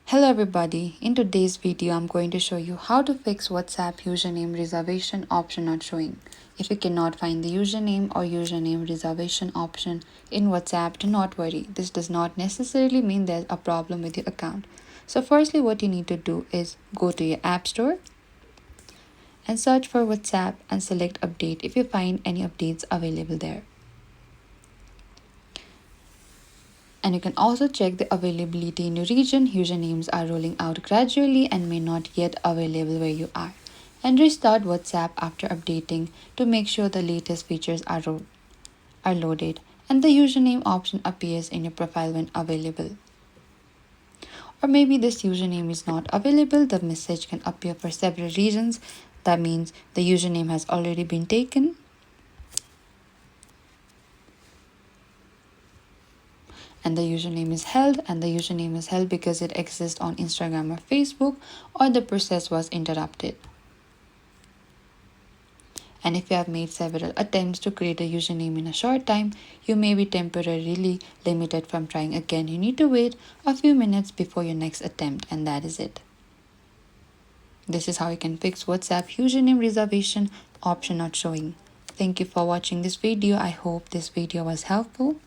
Hello everybody, in today's video I'm going to show you how to fix WhatsApp username reservation option not showing. If you cannot find the username or username reservation option in WhatsApp, do not worry. This does not necessarily mean there's a problem with your account. So firstly what you need to do is go to your app store and search for WhatsApp and select update if you find any updates available there. And you can also check the availability in your region. Usernames are rolling out gradually and may not yet available where you are. And restart WhatsApp after updating to make sure the latest features are loaded and the username option appears in your profile when available. Or maybe this username is not available. The message can appear for several reasons. That means the username has already been taken, and the username is held because it exists on Instagram or Facebook, or the process was interrupted. And if you have made several attempts to create a username in a short time, you may be temporarily limited from trying again. You need to wait a few minutes before your next attempt, and that is it. This is how you can fix WhatsApp username reservation option not showing. Thank you for watching this video. I hope this video was helpful.